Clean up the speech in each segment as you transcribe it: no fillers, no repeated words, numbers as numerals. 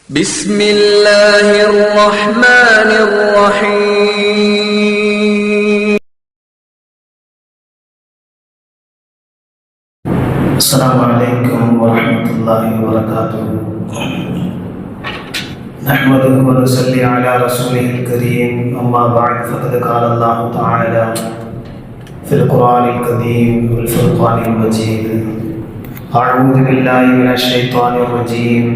بسم الله الرحمن الرحيم. السلام عليكم ورحمة الله وبركاته. نحمده ونصلي على رسوله الكريم. أما بعد فقد قال الله تعالى في القرآن الكريم والفرقان المجيد: أعوذ بالله من الشيطان الرجيم.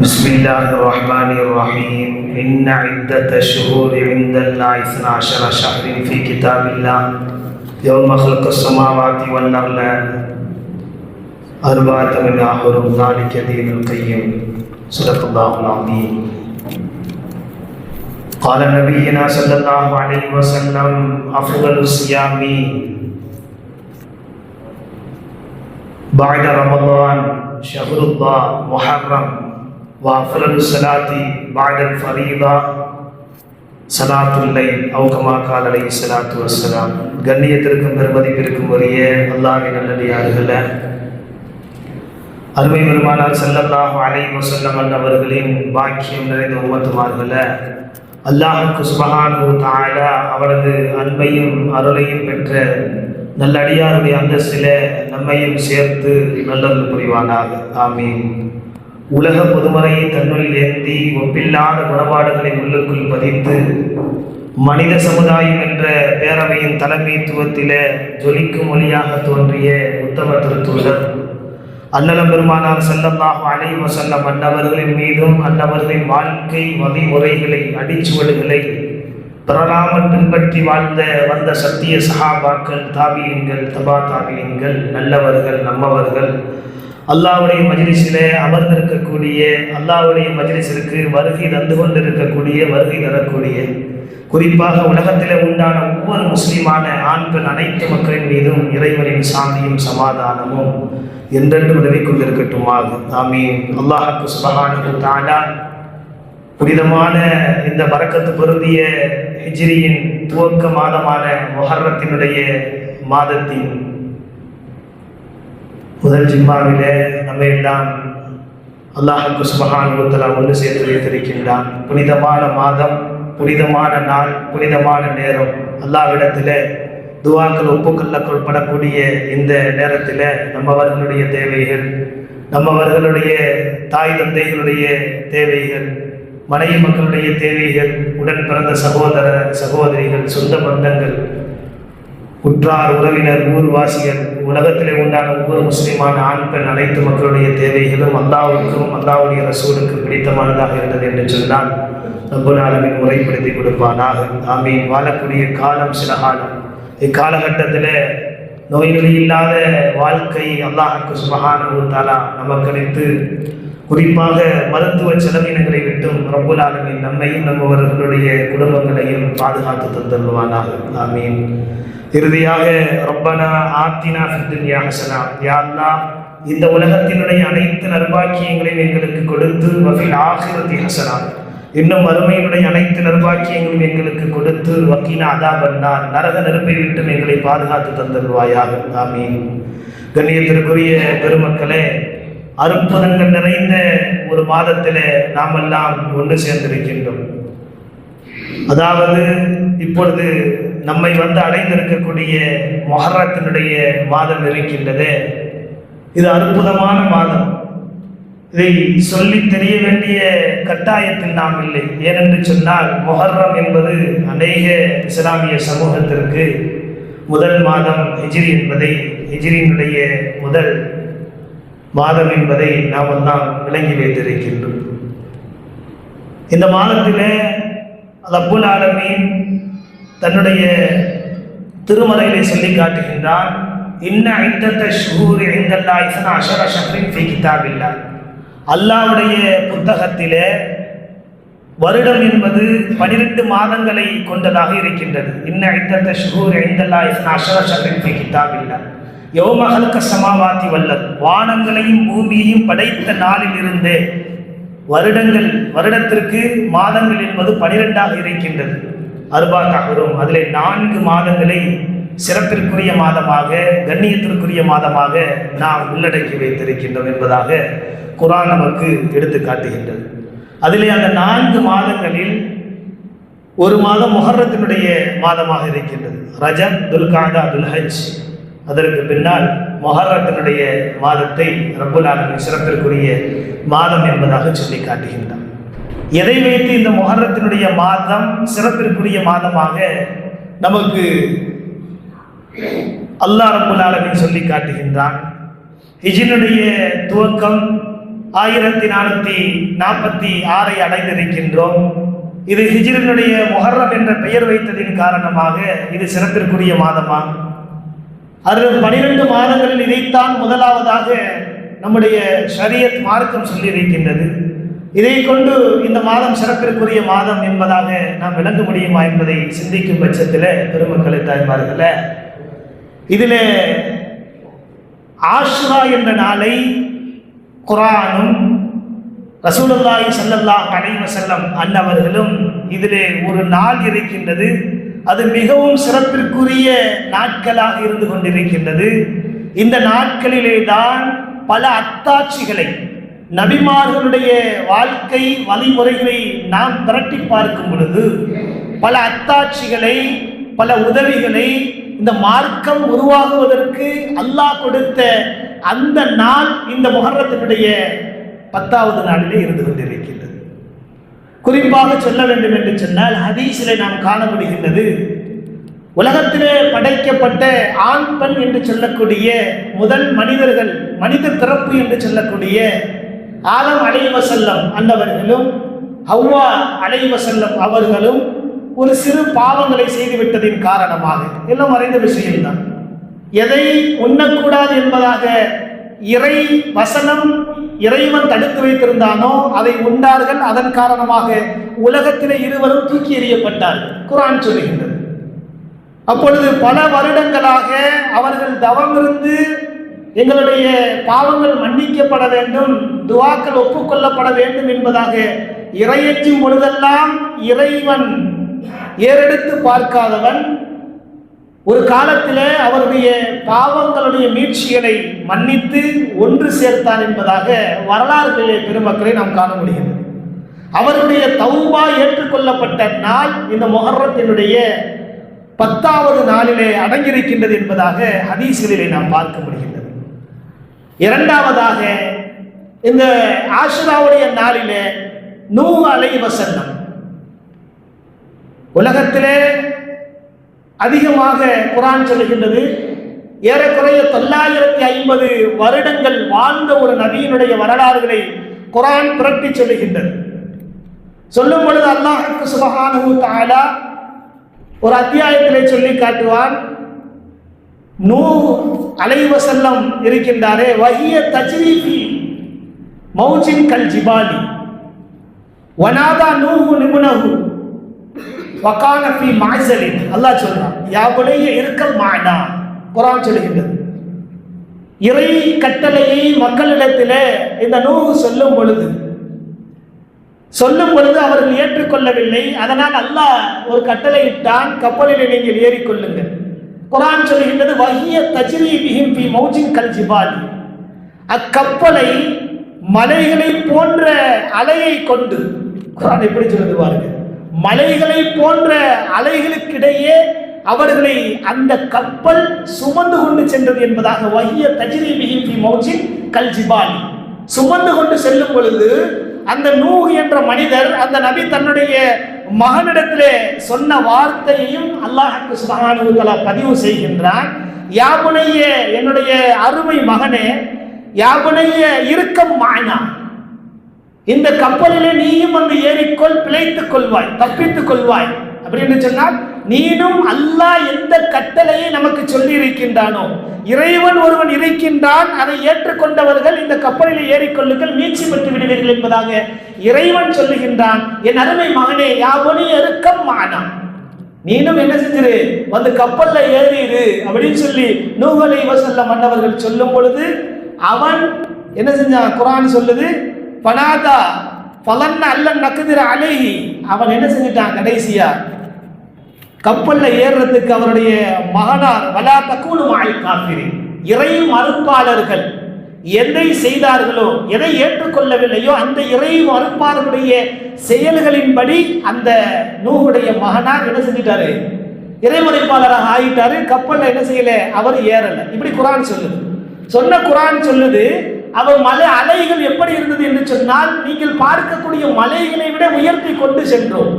بسم الله الرحمن الرحيم. إن عدة الشهور عند الله 12 شهر في كتاب الله يوم خلق السماوات والأرض أربعة منها حرم ذلك دين القيم. صدق الله العظيم. قال نبينا صلى الله عليه وسلم: أفضل الصيام بعد رمضان شهر الله محرم، وأفضل الصلاة بعد الفريضة صلاة الليل أو كما قال عليه الصلاة والسلام. கண்ணியத்திற்கும் பெருமதிப்பிற்கும் உரிய அல்லாஹ்வின் நல்லடியார்களே, அருமை பெருமானார் ஸல்லல்லாஹு அலைஹி வஸல்லம் அவர்களின் பாக்கியம் நிறைந்த உம்மத்துமார்களே, அல்லாஹ்வுக்கு சுப்ஹானஹு வ தஆலா அவரது அன்பையும் அருளையும் பெற்ற நல்லடியாருடைய அந்தஸ்திலே நம்மையும் சேர்த்து நல்லருள் புரிவானாக. ஆமீன். உலக பொதுமறையை தன்னுள் ஏந்தி ஒப்பில்லாத குணபாடுகளை உள்ளுக்குள் பதித்து மனித சமுதாயம் என்ற பேரவையின் தலைமைத்துவத்திலே ஜொலிக்கும் ஒளியாக தோன்றிய உத்தம திருத்தூதர் அன்னலம் பெருமானார் ஸல்லல்லாஹு அலைஹி வஸல்லம் அன்னவர்களின் மீதும் அன்னவர்களின் வாழ்க்கை வழிமுறைகளை அடிச்சுவடுகளை பிறராமல் பின்பற்றி வந்த சத்திய சஹாபாக்கள், தாபியீன்கள், தபா தாபியீன்கள், நல்லவர்கள், நம்மவர்கள், அல்லாஹ்வுடைய மஜ்லிஸிலே அமர்ந்திருக்கக்கூடிய, அல்லாஹ்வுடைய மஜ்லிஸிற்கு வருகை தந்து கொண்டிருக்கக்கூடிய, வருகை தரக்கூடிய, குறிப்பாக உலகத்திலே உண்டான ஒவ்வொரு முஸ்லிமான ஆண் பெண் அனைத்து மக்களின் மீதும் இறைவனின் சாந்தியும் சமாதானமும் என்றென்று உதவி கொண்டிருக்கட்டுமாக. ஆமீன். அல்லாஹ்வுக்கு சுப்ஹானஹு வ தஆலா புனிதமான இந்த பரக்கத்து பொருந்திய ஹிஜ்ரியின் துவக்க மாதமான முஹர்ரத்தினுடைய மாதத்தின் முதல் ஜிம்மாவிலே நம்ம எல்லாம் அல்லாஹ்வுக்கு சுப்ஹானஹு வ தஆலா ஒன்று சேர்த்து வைத்திருக்கின்றான். புனிதமான மாதம், புனிதமான நாள், புனிதமான நேரம். அல்லாஹ்விடத்திலே துஆக்கள் ஒப்புக்கொள்ளப்படக்கூடிய இந்த நேரத்தில் நம்மவர்களுடைய தேவைகள், நம்மவர்களுடைய தாய் தந்தைகளுடைய தேவைகள், மனைவி மக்களுடைய தேவைகள், உடன் பிறந்த சகோதர சகோதரிகள், சொந்த பந்தங்கள், உற்றார் உறவினர், ஊர்வாசிகள், உலகத்திலே உண்டான ஒவ்வொரு முஸ்லிமான ஆண் பெண் அனைத்து மக்களுடைய தேவைகளும் அல்லாஹ்வுக்கும் அல்லாஹ்வுடைய ரசூலுக்கும் பிடித்தமானதாக இருந்தது என்று சொன்னால் ரப்புல் ஆலமீன் முறைப்படுத்தி கொடுப்பானாக. ஆமீன். வாழக்கூடிய காலம் சில காலம். இக்காலகட்டத்தில் நோய் நொடி இல்லாத வாழ்க்கை அல்லாஹ்வுக்கு சுப்ஹானஹு வ தஆலா நமக்கு அளித்து, குறிப்பாக மருத்துவ செலவினங்களை விட்டும் ரப்புல் ஆலமீன் நம்மையும் நம்மவர்களுடைய குடும்பங்களையும் பாதுகாத்து தந்தருவானாக. ஆமீன். இறுதியாக ரப்பனா ஆத்தினா ஃபித் துன்யா ஹஸனா, யா அல்லாஹ் இந்த உலகத்தினுடைய அனைத்து நற்பாக்கியங்களையும் எங்களுக்கு கொடுத்து, வஃபில் ஆখিরাতি ஹஸனா இன்னும் மறுமையினுடைய அனைத்து நற்பாக்கியங்களும் எங்களுக்கு கொடுத்து, வக்கீனா அதாபன்னார் நரக நெருப்பை விட்டும் எங்களை பாதுகாத்து தந்தருவாயாக. ஆமீன். கண்ணியத்திற்குரிய பெருமக்களே, அற்புதங்கள் நிறைந்த ஒரு மாதத்தில் நாமெல்லாம் ஒன்று சேர்ந்திருக்கின்றோம். அதாவது இப்பொழுது நம்மை அடைந்திருக்கக்கூடிய முஹர்ரத்தினுடைய மாதம் இருக்கின்றது. இது அற்புதமான மாதம். இதை சொல்லி தெரிய வேண்டிய கட்டாயத்தில் நாம் இல்லை. ஏனென்று சொன்னால் முஹர்ரம் என்பது அநேக இஸ்லாமிய சமூகத்திற்கு முதல் மாதம் ஹிஜ்ரி என்பதை, ஹிஜ்ரியினுடைய முதல் மாதம் என்பதை நாம் எல்லாம் விளங்கி வைத்திருக்கின்றோம். இந்த மாதத்திலே ரப்புல் ஆலமீன் தன்னுடைய திருமறையிலே சொல்லி காட்டுகின்றான்: இன்ன இத்தத்த ஷுஹூரி இந்தல்லாஹி 12 ஷஹ்ரின் ஃபீ கிதாபில்லாஹ். அல்லாஹ்வுடைய புத்தகத்திலே வருடம் என்பது 12 மாதங்களை கொண்டதாக இருக்கின்றது. இன்ன இத்தத்த ஷுஹூரி இந்தல்லாஹி 12 ஷஹ்ரின் ஃபீ கிதாபில்லாஹ் யௌம ஹலக ஸமாவாதி வல்-அர்த். வானங்களையும் பூமியையும் படைத்த நாளில் இருந்து வருடத்திற்கு மாதங்கள் என்பது 12ஆக இருக்கின்றது. அர்பா தஹ்ரும், அதிலே 4 மாதங்களை சிறப்பிற்குரிய மாதமாக, கண்ணியத்திற்குரிய மாதமாக நாம் உள்ளடக்கி வைத்திருக்கின்றோம் என்பதாக குர்ஆன் நமக்கு எடுத்து காட்டுகின்றது. அதிலே அந்த 4 மாதங்களில் ஒரு மாதம் முஹர்ரத்தினுடைய மாதமாக இருக்கின்றது. ரஜப், துல்காதா, துல்ஹஜ். அதற்கு பின்னால் முஹர்ரத்தினுடைய மாதத்தை ரப்புல் ஆலமீன் சிறப்பிற்குரிய மாதம் என்பதாக சொல்லி காட்டுகின்றார். எதை வைத்து இந்த முஹர்ரத்தினுடைய மாதம் சிறப்பிற்குரிய மாதமாக நமக்கு அல்லாஹ் ரப்புல் ஆலமீன் சொல்லி காட்டுகின்றான்? ஹிஜ்ரினுடைய துவக்கம் 1446 அடைந்திருக்கின்றோம். இது ஹிஜ்ரினுடைய முஹர்ரம் என்ற பெயர் வைத்ததின் காரணமாக இது சிறப்பிற்குரிய மாதமா? அதில் 12 மாதங்களில் இதைத்தான் முதலாவதாக நம்முடைய ஷரியத் மார்க்கம் சொல்லியிருக்கின்றது. இதை கொண்டு இந்த மாதம் சிறப்பிற்குரிய மாதம் என்பதாக நாம் விளங்க முடியுமா என்பதை சிந்திக்கும் பட்சத்தில் பெருமக்களை தாய்மார்களே, இதில் ஆஷுரா என்ற நாளை குர்ஆனும் ரசூலுல்லாஹி ஸல்லல்லாஹு அலைஹி வஸல்லம் அன்னவர்களும் இதிலே ஒரு நாள் இருக்கின்றது, அது மிகவும் சிறப்பிற்குரிய நாட்களாக இருந்து கொண்டிருக்கின்றது. இந்த நாட்களிலே தான் பல அத்தாட்சிகளை, நபிமார்களுடைய வாழ்க்கை வழிமுறைகளை நாம் திரட்டி பார்க்கும் பொழுது பல அத்தாட்சிகளை, பல உதவிகளை இந்த மார்க்கம் உருவாகுவதற்கு அல்லாஹ் கொடுத்த அந்த நாள் இந்த முஹர்ரத்தினுடைய 10வது நாளிலே இருந்து கொண்டிருக்கின்றது. குறிப்பாக சொல்ல வேண்டும் என்று சொன்னால், ஹதீஸிலே நாம் காண முடிகின்றது, உலகத்திலே படைக்கப்பட்ட ஆண் பெண் என்று சொல்லக்கூடிய முதல் மனிதர்கள், மனித பிறப்பு என்று சொல்லக்கூடிய ஆதம் அலைஹிஸ்ஸலாம் அன்னவர்களும் ஹவ்வா அலைஹிஸ்ஸலாம் அவர்களும் ஒரு சிறு பாவங்களை செய்துவிட்டதின் காரணமாக, எல்லாம் அறிந்த விஷயம்தான், எதை உண்ணக்கூடாது என்பதாக இறை வசனம் இறைவன் தடுத்து வைத்திருந்தானோ அதை உண்டார்கள். அதன் காரணமாக உலகத்திலே இருவரும் தூக்கி எறியப்பட்டார்கள், குர்ஆன் சொல்லுகின்றது. அப்பொழுது பல வருடங்களாக அவர்கள் தவம் இருந்து எங்களுடைய பாவங்கள் மன்னிக்கப்பட வேண்டும், துஆக்கள் ஒப்புக்கொள்ளப்பட வேண்டும் என்பதாக இறையற்றும் பொழுதெல்லாம் இறைவன் ஏறெடுத்து பார்க்காதவன் ஒரு காலத்திலே அவருடைய பாவங்களுடைய மீட்சிகளை மன்னித்து ஒன்று சேர்த்தான் என்பதாக வரலாறுகளிலே பெருமக்களை நாம் காண முடிகிறது. அவருடைய தௌபா ஏற்றுக்கொள்ளப்பட்ட நாள் இந்த முஹர்ரத்தினுடைய 10வது நாளிலே அடங்கியிருக்கின்றது என்பதாக ஹதீஸ்களிலே நாம் பார்க்க முடிகின்றது. இரண்டாவதாக இந்த ஆஷுராவுடைய நாளிலே நூஹ் அலைஹிஸ்ஸலாம் உலகத்திலே அதிகமாக குர்ஆன் சொல்லுகின்றது, ஏறக்குறைய 950 வருடங்கள் வாழ்ந்த ஒரு நபியினுடைய வரலாறுகளை குர்ஆன் புரட்டி சொல்லுகின்றது. சொல்லும் பொழுது அல்லாஹ் சுப்ஹானஹு தஆலா ஒரு அத்தியாயத்திலே சொல்லி காட்டுவான், நூஹ் அலைஹிஸ்ஸலாம் இருக்கின்றாரே, வஹிய தஜ்ரீஃபி மௌஜின் கல் ஜிபாலி வனாதா நூஹு நிபுனஹு வகான ஃபீ மஅஸலின். அல்லாஹ் சொல்றான், யா புனைய இருக்கல் மானா. குர்ஆன் சொல்லுகின்றது, இறை கட்டளையை மக்களிடத்திலே இந்த நூஹ் சொல்லும் பொழுது அவர்கள் ஏற்றுக்கொள்ளவில்லை. அதனால் அல்லாஹ் ஒரு கட்டளை இட்டான், கப்பலிலே நீங்கள் ஏறிக்கொள்ளுங்கள். குர்ஆன் சொல்லுகின்றது, வஹிய தஜ்ரீ பிஹிம் ஃபீ மௌஜின் கல் ஜிபாலி. அக்கப்பலை மலைகளை போன்ற அலையை கொண்டு, குர்ஆன் எப்படி சொல்லுது பாருங்க, மலைகளை போன்ற அலைகளுக்கிடையே அவர்களை அந்த கப்பல் சுமந்து கொண்டு சென்றது என்பதாக வஹிய தஜ்ரீ பிஹிம் ஃபீ மௌஜின் கல் ஜிபாலி. சுமந்து கொண்டு செல்லும் பொழுது அந்த நூஹ் என்ற மனிதர், அந்த நபி தன்னுடைய மகனிடத்திலே சொன்ன வார்த்தையையும் அல்லாஹ் சுப்ஹானஹு தஆலா பதிவு செய்கின்றான். யா புனைய, என்னுடைய அருமை மகனே, யா புனைய இருக்கம் மானா, இந்த கப்பலிலே நீயும் வந்து ஏறிக்கொள், பிழைத்துக் கொள்வாய், தப்பித்துக் கொள்வாய். அப்படின்னு சொன்னால் நீனும் அல்லாஹ் எந்த கட்டளையை நமக்கு சொல்லி இருக்கின்றானோ, இறைவன் ஒருவன் இருக்கின்றான், அதை ஏற்றுக்கொண்டவர்கள் இந்த கப்பலிலே ஏறிக்கொள்ளுங்கள், மீட்சி பெற்று விடுவீர்கள் என்பதாக இறைவன் சொல்லுகின்றான். என் அருமை மகனே, யாவனி எருக்கம் மானா, நீனும் என்ன செஞ்சிரு, வந்து கப்பல்ல ஏறிடு அப்படின்னு சொல்லி நூஹ் அலைஹிஸ்ஸலாம் மன்னவர்கள் சொல்லும் பொழுது அவன் என்ன செஞ்சான்? குர்ஆன் சொல்லுது, பனாதா பலன்ன அல்லன் நக்திர அலைஹி, அவன் என்ன செஞ்சிட்டான்? கடைசியா கப்பல்ல ஏறுறதுக்கு அவருடைய மகனார் வலா தக்கூனு மஅல் காஃபிரின், இறை மறுப்பாளர்கள் எதை செய்தார்களோ, எதை ஏற்றுக்கொள்ளவில்லையோ அந்த இறை மறுப்பாளர்களுடைய செயல்களின்படி அந்த நூஹுடைய மகனார் என்ன செஞ்சிட்டாரு, இறைமறைப்பாளராக ஆயிட்டாரு. கப்பல்ல என்ன செய்யல, அவர் ஏறல. இப்படி குர்ஆன் சொல்லுது. குர்ஆன் சொல்லுது, அவர் மலை அலைகள் எப்படி இருந்தது என்று சொன்னால், நீங்கள் பார்க்கக்கூடிய மலைகளை விட உயர்த்தி கொண்டு சென்றோம்.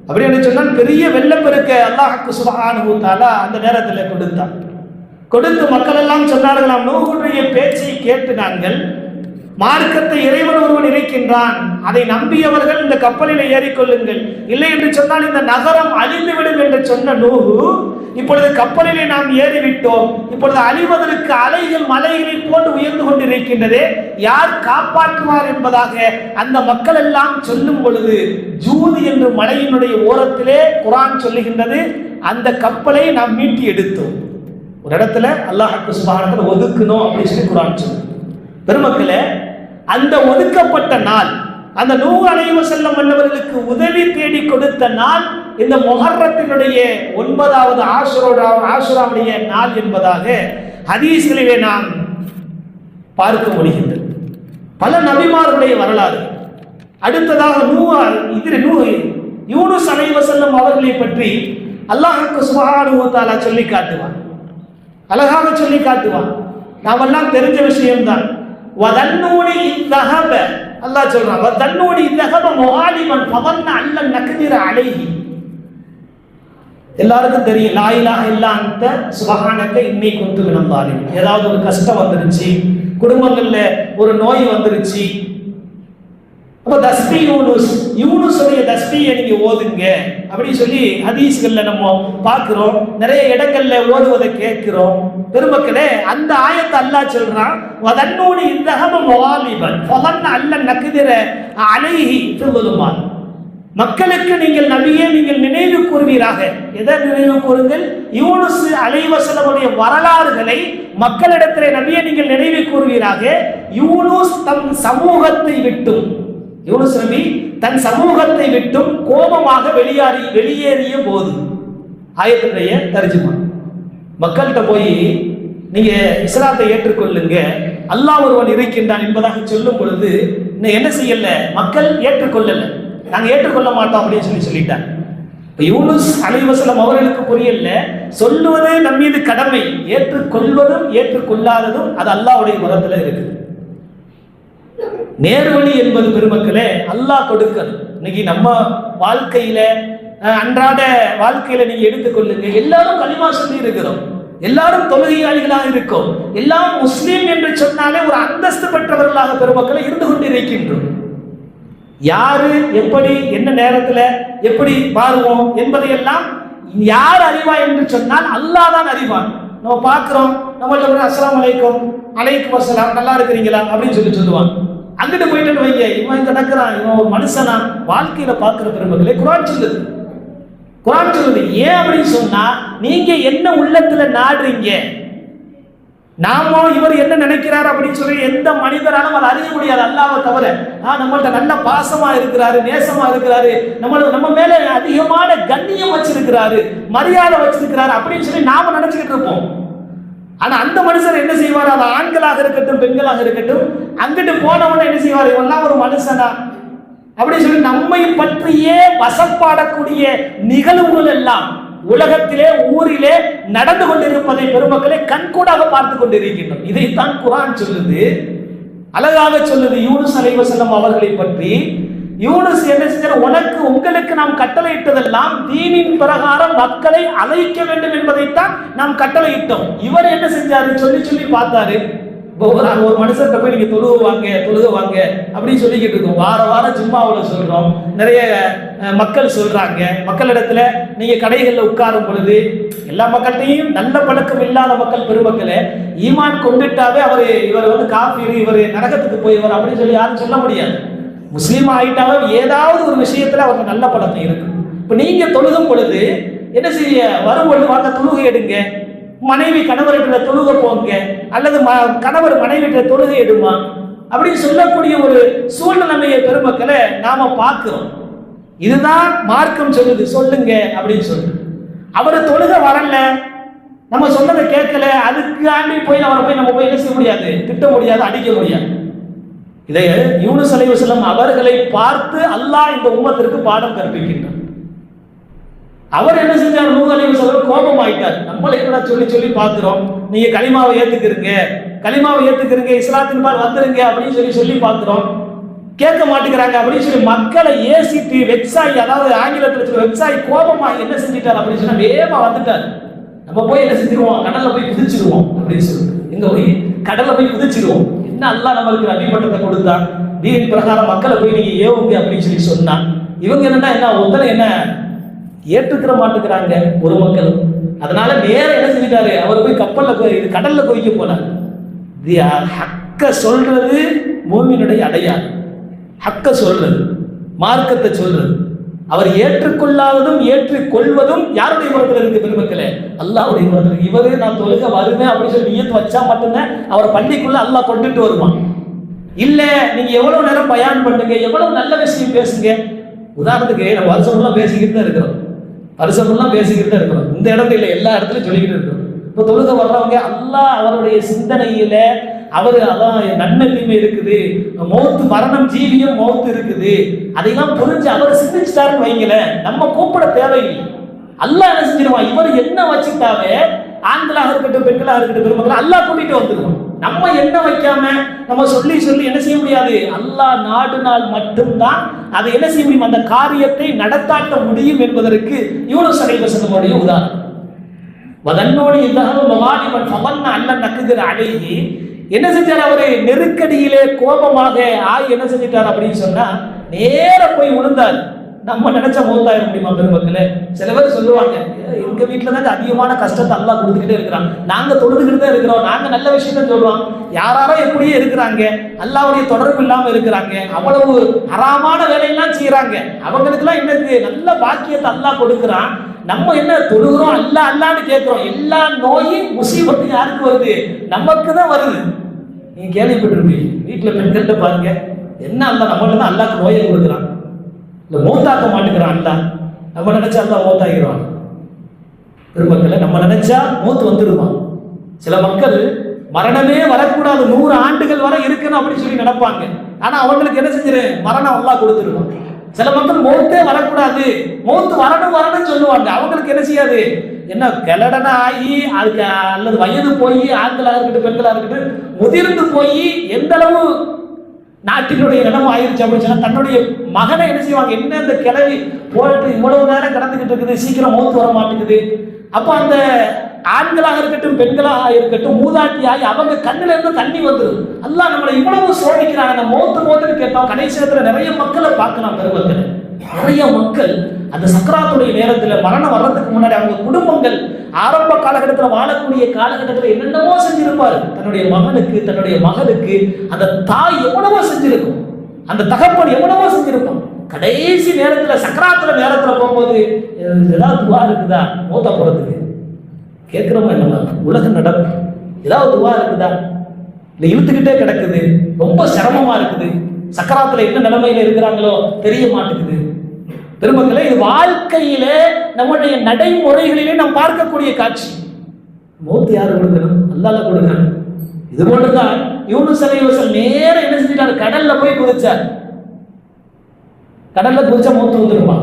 அப்படி என்று சொன்னால் பெரிய வெள்ளப்பெருக்க அல்லாஹ் சுப்ஹானஹு வ தஆலா அந்த நேரத்தில் கொடுத்து மக்கள் எல்லாம் சொன்னார்களாம், நூஹுடைய பேச்சை கேட்டு நாங்கள் மார்க்கத்தை இறைவன் ஒருவன் இருக்கின்றான், அதை நம்பியவர்கள் இந்த கப்பலில் ஏறிக்கொள்ளுங்கள், இல்லை என்று சொன்னால் இந்த நகரம் அழிந்துவிடும் என்று சொன்ன நூஹு, இப்பொழுது கப்பலிலே நாம் ஏறிவிட்டோம், இப்பொழுது அழிவதற்கு அலைகள் மலைகளை போன்று உயர்ந்து கொண்டிருக்கின்றதே, யார் காப்பாற்றுவார் என்பதாக அந்த மக்கள் எல்லாம் சொல்லும் பொழுது, ஜூது என்று மலையினுடைய ஓரத்திலே குர்ஆன் சொல்லுகின்றது, அந்த கப்பலை நாம் மீட்டி எடுத்தோம். ஒரு இடத்துல அல்லாஹ் சுப்ஹானஹு ஒதுக்கணும் அப்படின்னு சொல்லி குர்ஆன் சொல்லுது. பெருமக்களே, அந்த ஒதுக்கப்பட்ட நாள், அந்த நூஹ் அலைஹிஸ்ஸலாம் மன்னவர்களுக்கு உதவி தேடி கொடுத்த நாள் இந்த முஹர்ரத்தினுடைய 9வது ஆஷுராவுடைய நாள் என்பதாக ஹதீஸ்களிலே நாம் பார்க்க முடிகின்றது. பல நபிமார்களுடைய வரலாறு. அடுத்ததாக யூனுஸ் அலைஹிஸ்ஸலாம் அவர்களை பற்றி அல்லாஹ் சுப்ஹானஹு வ தஆலா சொல்லி காட்டுவான், அழகாக சொல்லி காட்டுவான். நாமெல்லாம் தெரிஞ்ச விஷயம்தான். வதன்னூனி இத்தஹப, அல்லாஹ் சொல்றான், வதன்னூனி இத்தஹப முஹாலிமன் ஃபவன்ன அல்லன் நக்திர அலைஹி. எல்லாருக்கும் தெரியும், லா இலாஹ இல்லா அன்த சுப்ஹானக இன்னி குன்து மினல் ஸாலிமீன். ஏதாவது ஒரு கஷ்டம் வந்துருச்சு, குடும்பங்கள்ல ஒரு நோய் வந்துருச்சு, அப்ப தஸ்பீ யூனுஸுடைய தஸ்பீயை நீங்க ஓதுங்க அப்படின்னு சொல்லி ஹதீஸ்கள்ல நம்ம பார்க்கிறோம், நிறைய இடங்கள்ல ஓதுவதை கேட்கிறோம். பெருமக்களே, அந்த ஆயத்தை அல்லாஹ் சொல்றான், வதன்னூனி இத்தஹப முஹாலிபன் ஃபவன்ன அல்லன் நக்திர அலைஹி ஃபில். மக்களுக்கு நீங்கள் நபியே நீங்கள் நினைவு கூறுவீராக. எதை நினைவு கூறுங்கள்? யூனுஸ் அலைஹிஸ்ஸலாமுடைய வரலாறுகளை மக்களிடத்திலே நபியே நீங்கள் நினைவு கூறுவீராக. யூனுஸ் தம் சமூகத்தை விட்டும், யூனுஸ் நபி தன் சமூகத்தை விட்டும் கோபமாக வெளியேறிய போது, ஆயத்துடைய தர்ஜுமா. மக்கள்கிட்ட போய் நீங்க இஸ்லாத்தை ஏற்றுக்கொள்ளுங்க, அல்லாஹ் ஒருவன் இருக்கின்றான் என்பதாக சொல்லும் பொழுது என்ன செய்யல, மக்கள் ஏற்றுக்கொள்ளல, நாங்க ஏற்றுக்கொள்ள மாட்டோம் அப்படின்னு சொல்லிட்டாங்க. இப்ப யூனுஸ் அலைஹிஸ்ஸலாம் அவர்களுக்கு புரியல, சொல்லுவது நம் மீது கடமை, ஏற்றுக்கொள்வதும் ஏற்றுக்கொள்ளாததும் அது அல்லாஹ்வுடைய புறத்துல இருக்குது. நேர்வழி என்பது பெருமக்களே அல்லாஹ் கொடுக்கணும். இன்னைக்கு நம்ம வாழ்க்கையில அன்றாட வாழ்க்கையில நீங்க எடுத்துக்கொள்ளுங்க, எல்லாரும் கலிமா சொல்லி இருக்கிறோம், எல்லாரும் தொழுகையாளிகளாக இருக்கும், எல்லாம் முஸ்லீம் என்று சொன்னாலே ஒரு அந்தஸ்து பெற்றவர்களாக பெருமக்களை இருந்து கொண்டிருக்கின்றோம். யாரு எப்படி என்ன நேரத்துல எப்படி மாறுவோம் என்பதையெல்லாம் யார் அறிவா என்று சொன்னால் அல்லாஹ் தான் அறிவான். நம்ம பார்க்கிறோம், நம்மள்ட்ட அஸ்ஸலாமு அலைக்கும், அலைக்கும் அஸ்ஸலாம், நல்லா இருக்கிறீங்களா அப்படின்னு சொல்லுவான். அங்கிட்டு போயிட்டு வைங்க, இவன் நடக்கிறான், இவன் ஒரு மனுஷனா வாழ்க்கையில பார்க்கிற பெருமக்களே குர்ஆன் சொல்லுது. ஏன் அப்படின்னு சொன்னா, நீங்க என்ன உள்ளத்துல நாடுறீங்க, நாமோ இவர் என்ன நினைக்கிறார் அப்படின்னு சொல்லி எந்த மனிதராலும் அதை அறிய முடியாது அல்லாஹ்வை தவிர. நம்மள்ட்ட நல்ல பாசமா இருக்கிறாரு, நேசமா இருக்கிறாரு, நம்ம மேல அதிகமான கண்ணியம் வச்சிருக்கிறாரு, மரியாதை வச்சிருக்கிறாரு அப்படின்னு சொல்லி நாம நினைச்சுக்கிட்டு இருப்போம். ஆனா அந்த மனுஷர் என்ன செய்வார், அது ஆண்களாக இருக்கட்டும் பெண்களாக இருக்கட்டும், அங்கிட்டு போனவன என்ன செய்வார், இவெல்லாம் ஒரு மனுஷனா அப்படின்னு சொல்லி நம்மை பற்றியே வசப்பாடக்கூடிய நிகழ்வுகள் எல்லாம் உலகத்திலே ஊரிலே நடந்து கொண்டிருப்பதை பெருமக்களை கண்கூடாக பார்த்து கொண்டிருக்கின்றோம். இதைத்தான் குர்ஆன் சொல்லுது, அழகாக சொல்லுது யூனுஸ் அலைஹிஸ்ஸலாம் அவர்களை பற்றி. யூனுஸ் என்ன செஞ்சார், உங்களுக்கு நாம் கட்டளையிட்டதெல்லாம் தீனின் பிரகாரம் மக்களை அழைக்க வேண்டும் என்பதைத்தான் நாம் கட்டளையிட்டோம். இவர் என்ன செஞ்சாரு, சொல்லி பார்த்தாரு. ஒரு மனுஷர்கிட்ட போய் நீங்க தொழுக வாங்க அப்படின்னு சொல்லிக்கிட்டு இருக்கோம். வாரம் ஜும்மாவில் சொல்றோம், நிறைய மக்கள் சொல்றாங்க. மக்களிடத்துல நீங்க கடைகளில் உட்காரும் பொழுது எல்லா மக்கள்கிட்டையும் நல்ல பழக்கம் இல்லாத மக்கள் பெருமக்களே ஈமான் கொண்டுட்டாவே இவர் காஃபிர், இவர் நரகத்துக்கு போய்வர் அப்படின்னு சொல்லி யாரும் சொல்ல முடியாது. முஸ்லீம் ஆயிட்டாவே ஏதாவது ஒரு விஷயத்துல அவருக்கு நல்ல பழக்கம் இருக்கு. இப்ப நீங்க தொழுகும் பொழுது என்ன செய்ய, வரும்பொழுது வாங்க தொழுகை எடுங்க, மனைவி கணவர்கிட்ட தொழுக போங்க, அல்லது கணவர் மனைவிட்ட தொழுகை எடுமா அப்படின்னு சொல்லக்கூடிய ஒரு சூழ்நிலைமையை பெருமக்களை நாம பார்க்கிறோம். இதுதான் மார்க்கம் சொல்லுது, சொல்லுங்க அப்படின்னு சொல்லுது. அவர் தொழுக வரல, நம்ம சொன்னதை கேட்கல, அதுக்காண்டி போய் அவரை போய் நம்ம போய் என்ன செய்ய முடியாது, திட்ட முடியாது, அடிக்க முடியாது. இதை யூனுஸ் அலைஹிஸ்ஸலாம் அவர்களை பார்த்து அல்லாஹ் இந்த உம்மத்திற்கு பாடம் கற்பிக்கின்றார். அவர் என்ன செஞ்சார், நூஹ் அலைஹிஸ்ஸலாம் கோபம் ஆயிட்டார். நம்மளே கூட சொல்லி சொல்லி பார்க்கிறோம், நீங்க கலிமாவை ஏத்துக்கிறீங்க, கலிமாவை ஏத்துக்கிறீங்க, இஸ்லாத்தின் பால் வந்துருங்க அப்படின்னு சொல்லி சொல்லி பார்க்கிறோம். கேட்க மாட்டேங்கிறாங்க அப்படின்னு சொல்லி மக்களை ஏசிட்டு வெக்ஸாயி, அதாவது ஆங்கிலத்தில் சொல்ல வெக்ஸாயி, கோபமாகி என்ன செஞ்சிட்டார் அப்படின்னு சொன்னா வேகமா வந்துட்டார். நம்ம போய் என்ன செஞ்சிருவோம், கடல்ல போய் குதிச்சிருவோம் அப்படின்னு சொல்லி, எங்க போய் கடல்ல போய் குதிச்சிருவோம். என்ன அல்லாஹ் நம்மளுக்கு அடிமட்டத்தை கொடுத்தா, தீன் பிரகாரம் மக்களை போய் நீங்க ஏவுங்க அப்படின்னு சொல்லி சொன்னா, இவங்க என்னன்னா என்ன ஒருத்தனை என்ன ஏற்றுக்கிற மாட்டுக்கிறாங்க ஒரு மக்கள். அதனால நேர என்ன செஞ்சிட்டாரு, அவர் போய் கப்பல்ல இது கடல்ல குதிக்க போனார். இது ஹக்க சொல்றது மூமினுடைய அடையாளம். ஹக்க சொல்றது, மார்க்கத்தை சொல்றது. அவர் ஏற்றுக்கொள்ளாததும் ஏற்றுக்கொள்வதும் யாருடைய புறத்தில் இருக்கு பெருமக்களே, அல்லாஹ்வுடைய புறத்தில். இவரு நான் தொழுக வருவேன் அப்படின்னு சொல்லி நியத்து வச்சா மட்டும்தான் அவர் பள்ளிக்குள்ள அல்லாஹ் கொண்டுட்டு வருவான். இல்ல நீங்க எவ்வளவு நேரம் பயான் பண்ணுங்க, எவ்வளவு நல்ல விஷயம் பேசுங்க. உதாரணத்துக்கு நம்ம வருஷம்லாம் பேசிக்கிட்டு தான் இருக்கிறோம், வருஷம்லாம் பேசிக்கிட்டு தான் இருக்கிறோம். இந்த இடத்துல இல்லை, எல்லா இடத்துலையும் சொல்லிக்கிட்டு இருக்கிறோம். இப்போ தொழுக வர்றவங்க அல்லாஹ் அவருடைய சிந்தனையில அவர் அதான் நன்மை தீமை இருக்குது, மௌத்து மரணம் ஜீவியம் மௌத்து இருக்குது, அதையெல்லாம் புரிஞ்சு அவர் சிந்திச்சுட்டாருன்னு வைங்கள, நம்ம கூப்பிட தேவையில்லை. அல்லாஹ் என்ன செஞ்சிருவான், இவர் என்ன வச்சுட்டாவே ஆண்களாக இருக்கட்டும் பெண்களாக இருக்கட்டும் பெருமக்கள் அல்லாஹ் கூட்டிட்டு வந்துருவான். நம்ம என்ன வைக்காம நம்ம சொல்லி சொல்லி என்ன செய்ய முடியாது, அல்லாஹ் நாடுனால் மட்டும்தான் அதை என்ன செய்ய முடியும், அந்த காரியத்தை நடத்தாட்ட முடியும் என்பதற்கு யூனுஸ் அலைஹிஸ்ஸலாமுடைய உதாரணம். வதன்னோடு இல்லாம மகாலிமன் ஃபவன்ன அல்லன் நக்குகிற அலைஹி, என்ன செஞ்சார், அவரு நெருக்கடியிலே கோபமாக என்ன செஞ்சிட்டார் அப்படின்னு சொன்னா நேர போய் விழுந்தார். நம்ம நினைச்ச மௌத்தாயிர முடியுமா பெருமக்களே? சில பேர் சொல்லுவாங்க, எங்க வீட்டுல தான் அதிகமான கஷ்டத்தை அல்லாஹ் கொடுத்துக்கிட்டே இருக்கிறான், நாங்க தொழுதுகிட்டு தான் இருக்கிறோம், நாங்க நல்ல விஷயம் சொல்றோம், யாராரோ எப்படியே இருக்கிறாங்க, அல்லாஹ்வுடைய தொடர்பு இல்லாம இருக்கிறாங்க, அவ்வளவு ஹராமான வேலையெல்லாம் செய்யறாங்க, அவங்களுக்கு எல்லாம் என்னது நல்ல பாக்கியத்தை அல்லாஹ் கொடுக்குறான். நம்ம என்ன தொழுகிறோம், அல்லாஹ் அல்லான்னு கேட்கிறோம். எல்லா நோயும் முசீபத்து யாருக்கு வருது, நமக்கு தான் வருது. நீங்க கேள்விப்பட்டிருப்பீங்க, வீட்டுல பெண்கள்கிட்ட பாருங்க, என்ன அல்லாஹ் நம்மள்ட்ட தான் அல்லாஹ்க்கு நோயை கொடுக்குறான், இல்லை மௌத்தாக்க மாட்டேங்கிறான் அல்லாஹ். நம்ம நினைச்சா அல்லாஹ் மௌத்தாகிறான் பெருமக்களை, நம்ம நினைச்சா மௌத்து வந்துடுவான். சில மக்கள் மரணமே வரக்கூடாது, 100 ஆண்டுகள் வரை இருக்கணும் அப்படின்னு சொல்லி நினைப்பாங்க. ஆனா அவங்களுக்கு என்ன செஞ்சிரு, மரணம் அல்லாஹ் கொடுத்துருவான். சில மக்கள் மௌத்தே வரக்கூடாது, மௌத்து வரணும் வரணும்னு சொல்லுவாங்க. அவங்களுக்கு என்ன செய்யாது, என்ன கிளடன ஆகி அதுக்கு அல்லது வயது போய் ஆண்களாக இருக்கட்டும் பெண்களாக இருக்கட்டும் முதிர்ந்து போய் எந்த அளவு நாட்டினுடைய நிலம் ஆயிடுச்சு அப்படின்னு சொன்னா தன்னுடைய மகனை என்ன செய்வாங்க, என்ன இந்த கிளவி போயிட்டு இவ்வளவு நேரம் கடந்துகிட்டு இருக்குது, சீக்கிரம் மௌத்து வர மாட்டேங்குது. அப்போ அந்த ஆண்களாக இருக்கட்டும் பெண்களாக இருக்கட்டும் மூதாட்டியாகி அவங்க கண்ணில இருந்து தண்ணி வந்துடும். அல்லாஹ் நம்மளை இவ்வளவு சோதிக்கிறாங்க. அந்த மௌத்துன்னு கேட்டோம், கடைசி நேரத்தில் நிறைய மக்களை பார்க்கலாம் பெருமக்கள். நிறைய மக்கள் அந்த சக்கராத்துடைய நேரத்தில் மரணம் வர்றதுக்கு முன்னாடி அவங்க குடும்பங்கள் ஆரம்ப காலகட்டத்தில் வாழக்கூடிய காலகட்டத்தில் என்னென்னமோ செஞ்சிருப்பாரு. தன்னுடைய மகனுக்கு தன்னுடைய மகளுக்கு அந்த தாய் எவ்வளவோ செஞ்சிருக்கும், அந்த தகப்பன் எவ்வளவோ செஞ்சிருப்பான். கடைசி நேரத்தில் சக்கராத்துல நேரத்தில் போகும்போது ஏதாவது துவா இருக்குதா மௌத்தா போறதுக்கு கேட்கிறோமா, என்னமா உலக நடப்பு ஏதாவது துவா இருக்குதா, இல்லை இழுத்துக்கிட்டே கிடக்குது, ரொம்ப சிரமமா இருக்குது, சக்கராத்துல என்ன நிலைமையில இருக்கிறாங்களோ தெரிய மாட்டேங்குது. பெருமக்களே, இது வாழ்க்கையிலே நம்முடைய நடைமுறைகளிலே நாம் பார்க்கக்கூடிய காட்சி. மௌத்து யாரு கொடுக்கணும், அல்லாஹ் கொடுக்கணும். இது போன்றுதான் யூனுஸ் அலைஹிஸ்ஸலாம் நேர என்ன செஞ்சிட்டாரு, கடல்ல போய் குதிச்சார். கடல்ல குதிச்சா மௌத்து வந்துருமா,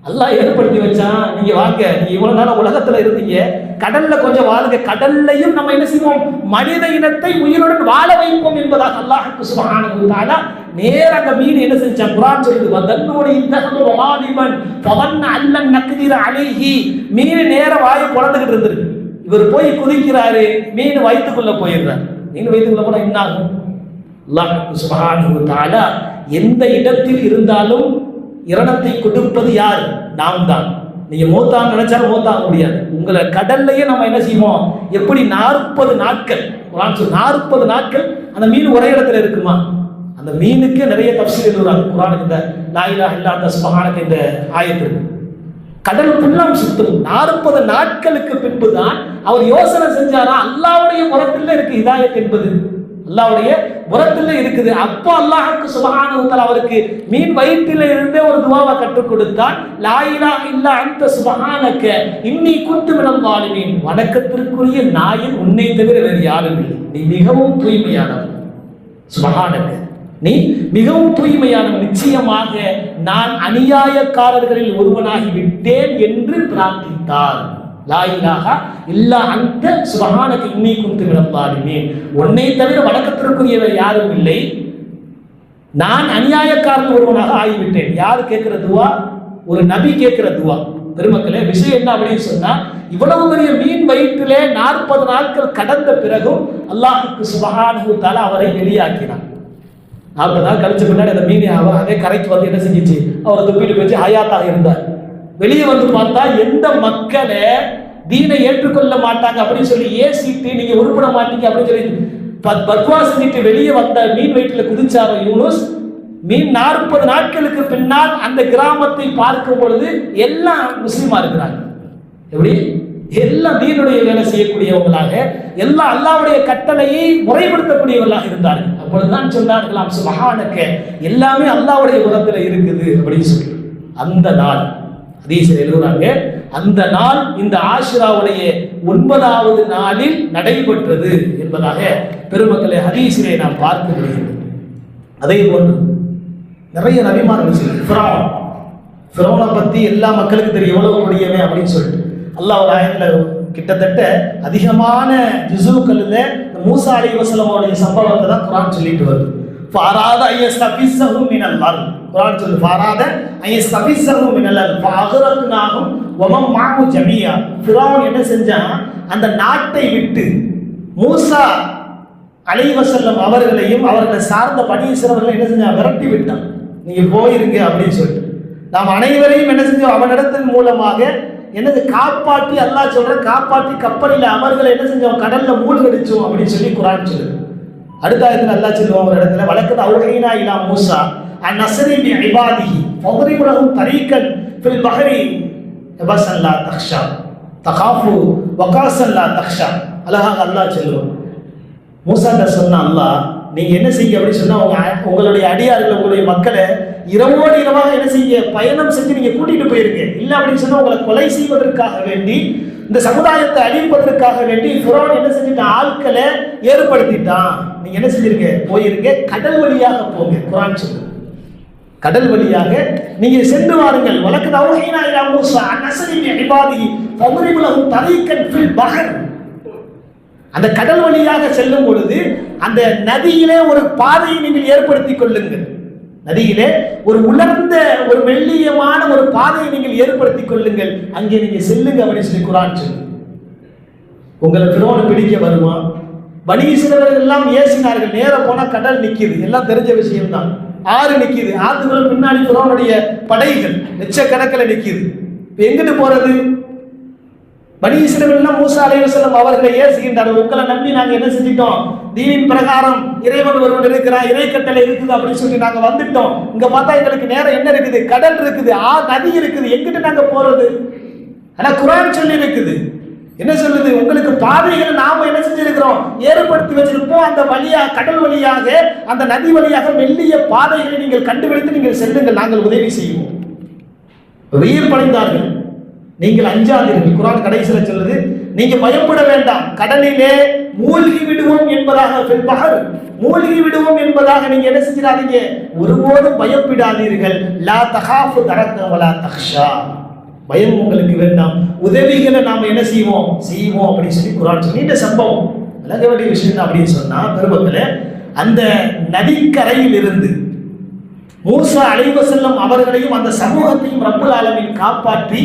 அல்லாஹ் ஏற்படுத்தி வச்சான். நீங்க வாங்க, நீங்க இவ்வளவு நாள் உலகத்துல இருந்தீங்க, கடல்ல கொஞ்சம் வாழுங்க, கடல்லையும் நம்ம என்ன செய்வோம், மனித இனத்தை உயிருடன் வாழ வைப்போம் என்பதாக அல்லாஹ் சுப்ஹானஹு வ தஆலா நேர அந்த மீன் என்ன செஞ்சான், குர்ஆன் சொல்லுது, வதன்னோடு இந்தஹு வாலிமன் ஃபவன்ன அல்லன் நக்திர அலைஹி, மீன் நேர வாயை பொளந்துகிட்டு இருந்திருக்கு. இவர் போய் குதிக்கிறாரு, மீன் வயிற்றுக்குள்ள போயிடுறார். மீன் வயிற்றுக்குள்ள போனா என்ன ஆகும்? அல்லாஹ் சுப்ஹானஹு வ தஆலா எந்த இடத்தில் இருந்தாலும் இரணத்தை கொடுப்பது யார், நாம் தான். நீங்க மௌத்தாக நினைச்சாலும் மௌத்தாக முடியாது. உங்களை கடல்லையே நம்ம என்ன செய்வோம், எப்படி 40 நாட்கள் 40 நாட்கள் அந்த மீன் ஒரே இடத்துல இருக்குமா, அந்த மீனுக்கு நிறைய தஃப்சீர் எழுதுறாங்க குர்ஆனுக்கு. இந்த லா இலாஹ இல்லா அன்த சுப்ஹானக இந்த ஆயத்து கடல் புல்லாம் சுத்தும். 40 நாட்களுக்கு பின்புதான் அவர் யோசனை செஞ்சாரா, அல்லாஹ்வுடைய புறத்தில் இருக்கு ஹிதாயத் என்பது. அல்லாஹ்வுடைய புறத்துல இருக்குது. அப்போ அல்லாஹ்வுக்கு சுப்ஹானஹு வ தஆலா அவருக்கு மீன் வயிற்றில இருந்தே ஒரு துஆவை கற்றுக் கொடுத்தான். லா இலாஹ இல்லா அன்த சுப்ஹானக இன்னி குன்து மினல் ஸாலிமீன். வணக்கத்திற்குரிய நாயன் உன்னை தவிர வேறு யாரும் இல்லை, நீ மிகவும் தூய்மையானவன். சுப்ஹானக, நீ மிகவும் தூய்மையானவன், நிச்சயமாக நான் அநியாயக்காரர்களில் ஒருவனாகி விட்டேன் என்று பிரார்த்தித்தார். லா இலாஹா இல்லா அன்த சுப்ஹானக இன்னி குன்து மினல் ஸாலிமீன். உன்னை தவிர வணக்கத்திற்குரியவர் யாரும் இல்லை, நான் அநியாயக்காரர்கள் ஒருவனாக ஆகிவிட்டேன். யார் கேட்கிற துவா? ஒரு நபி கேட்கிற துவா. பெருமக்களே, விஷயம் என்ன அப்படின்னு சொன்னா, இவ்வளவு பெரிய மீன் வயிற்றிலே 40 நாட்கள் கடந்த பிறகும் அல்லாஹ்வுக்கு சுப்ஹானஹு வ தஆலா அவரை வெளியாக்கினார். 40 நாள் கழிச்ச பின்னாடி அந்த மீன் அதே கரைக்கு வந்து என்ன செஞ்சிச்சு, அவரை துப்பிட்டு வச்சு ஹயாத்தாக இருந்தார். வெளியே வந்து பார்த்தா எந்த மக்களை தீனை ஏற்றுக்கொள்ள மாட்டாங்க அப்படின்னு சொல்லி ஏசிட்டு நீங்க உருப்பட மாட்டீங்க அப்படின்னு சொல்லி பத்வா செஞ்சுட்டு வெளியே வந்த மீன் வயிற்றுல குதிச்சார யூனுஸ். மீன் 40 நாட்களுக்கு பின்னால் அந்த கிராமத்தை பார்க்கும் பொழுது எல்லாம் முஸ்லிமா இருக்கிறாங்க. எப்படி? எல்லாம் தீனுடைய வேலை செய்யக்கூடியவங்களாக, எல்லாம் அல்லாஹ்வுடைய கட்டளையை முறைப்படுத்தக்கூடியவர்களாக இருந்தார்கள். அப்பொழுதுதான் சொன்னார்களாம், சுப்ஹானக, எல்லாமே அல்லாஹ்வுடைய புறத்துல இருக்குது அப்படின்னு சொல்லி. அந்த நாள் ஹதீஸில் எழுதுறாங்க, அந்த நாள் இந்த ஆஷிராவுடைய 9வது நாளில் நடைபெற்றது என்பதாக பெருமக்களை ஹதீஸிலே நாம் பார்க்க முடிகிறது. அதே போன்று நிறைய நபிமார்கள் சொல்லி ஃபிரௌனை பத்தி எல்லா மக்களுக்கும் தெரியும், எவ்வளவு கொடியவன் அப்படின்னு சொல்லிட்டு அல்லாஹ் ஒரு ஆயத்துல கிட்டத்தட்ட அதிகமான ஜுஸுக்களில் மூசா அலைஹிஸ்ஸலாம் அவருடைய சம்பவத்தை தான் குர்ஆன் சொல்லிட்டு வருது. ஃபாராத ஐயஸ்தபிஸஹு மினல் அர்த், குர்ஆன் சொல்லு ஃபாராத ஐயஸ்தபிஸஹு மினல் அர்த் ஃபஅக்ரக்னாஹும் வமன் மஅஹு ஜமீஆ. ஃபிரௌன் என்ன செஞ்சான், அந்த நாட்டை விட்டு மூசா அலைஹிஸ்ஸலாம் அவர்களையும் அவர்களை சார்ந்த பனி இஸ்ரவேலை என்ன செஞ்சான், விரட்டி விட்டான். நீங்க போயிருங்க அப்படின்னு சொல்லிட்டு நாம் அனைவரையும் என்ன செஞ்சோம், அவனிடத்தின் மூலமாக என்னது காப்பாற்றி, அல்லாஹ் சொல்ற காப்பாற்றி கப்பலில் அவர்களை என்ன செஞ்சோம், கடல்ல மூழ்கடிச்சோம் அப்படின்னு சொல்லி குர்ஆன் சொல்லுது. அடுத்த ஆயத்துல அல்லாஹ் சொல்லுவான் ஒரு இடத்துல, வலக்கத் அவ்ஹைனா இலா மூசா அன் அஸ்ரி பி இபாதிஹி ஃபضرب லஹும் தரீகன் ஃபில் பஹரி யபஸன் லா தக்ஷா தகாஃபு வகாஸன் லா தக்ஷா. அழகாக அல்லாஹ் சொல்லுவான், மூசாட்ட சொன்ன அல்லாஹ், நீங்க என்ன செய்ய அப்படின்னு சொன்னா, உங்களுடைய அடியார்கள் உங்களுடைய மக்களை இரவோடு இரவாக என்ன செய்ய, பயணம் செஞ்சு நீங்க கூட்டிட்டு போயிருங்க. இல்ல அப்படின்னு சொன்னா உங்களை கொலை செய்வதற்காக வேண்டி, இந்த சமுதாயத்தை அழிப்பதற்காக வேண்டி ஃபிரௌன் என்ன செஞ்சுட்டான், ஆட்களை ஏற்படுத்திட்டான். நீங்க என்ன செஞ்சிருங்க, போயிருங்க, கடல் வழியாக போங்க. குர்ஆன் சொல்லுது, கடல் வழியாக நீங்க சென்று வாருங்கள். வலக்கத் அவ்ஹைனா இலா மூசா அன் அஸ்ரி பி இபாதிஹி ஃபضرب லஹும் தரீகன் ஃபில் பஹர். அந்த கடல் வழியாக செல்லும் பொழுது அந்த நதியிலே ஒரு பாதையை நீங்கள் ஏற்படுத்திக் கொள்ளுங்கள். நதியிலே ஒரு உலர்ந்த ஒரு மெல்லியமான ஒரு பாதையை நீங்கள் ஏற்படுத்திக் கொள்ளுங்கள், அங்கே நீங்க செல்லுங்க அப்படின்னு சொல்லி குர்ஆன் சொல்லு. உங்களை ஃபிரௌன் பிடிக்க வருமா? பனி இஸ்ரவேலர்கள் எல்லாம் ஏசினார்கள். நேர போனா கடல் நிக்குது, எல்லாம் தெரிஞ்ச விஷயம் தான். ஆறு நிக்குது, ஆத்துக்கு பின்னாடி ஃபிரௌனுடைய படைகள் லட்சக்கணக்கில் நிக்குது. எங்கிட்டு போறது? பனி இஸ்ரவேலர்கள் மூசா அலைஹிஸ்ஸலாம் அவர்களை ஏசுகின்றார்கள். உங்களை நம்பி நாங்க என்ன செஞ்சிட்டோம், தீனின் பிரகாரம் இறைவன் ஒருவன் இருக்கிறான், இறை கட்டளை இருக்குது அப்படின்னு சொல்லி நாங்க வந்துட்டோம். இங்க பார்த்தா எங்களுக்கு நேரம் என்ன இருக்குது, கடல் இருக்குது, நதி இருக்குது, எங்கிட்ட நாங்க போறது? ஆனா குர்ஆன் சொல்லி இருக்குது, என்ன சொல்லுது, உங்களுக்கு பாதைகளை நாம என்ன செஞ்சிருக்கிறோம், ஏற்படுத்தி வச்சிருப்போம். அந்த வழியா கடல் வழியாக அந்த நதி வழியாக மெல்லிய பாதைகளை நீங்கள் கண்டுபிடித்து நீங்கள் செல்லுங்கள், நாங்கள் உதவி செய்வோம். வியப்படைந்தார்கள். நீங்கள் அஞ்சாதீர்கள். குர்ஆன் கடைசியில சொல்லுது, நீங்க பயப்பட வேண்டாம், கடலிலே மூழ்கி விடுவோம் என்பதாக, மூழ்கி விடுவோம் என்பதாக நீங்க என்ன செஞ்சிடாதீங்க, ஒருபோதும் பயப்படாதீர்கள். லா தகாஃபு தரக்க வலா தக்ஷா, பயம் உங்களுக்கு வேண்டாம், உதவிகளை நாம என்ன செய்வோம் அப்படின்னு சொல்லி குர்ஆன் சொல்லி. இந்த சம்பவம் விளங்க வேண்டிய விஷயம் அப்படின்னு சொன்னா, பெருமக்களே, அந்த நதிக்கரையில் இருந்து மூசா அலைஹிஸ்ஸலாம் அவர்களையும் அந்த சமூகத்தையும் ரப்புல் ஆலமீன் காப்பாற்றி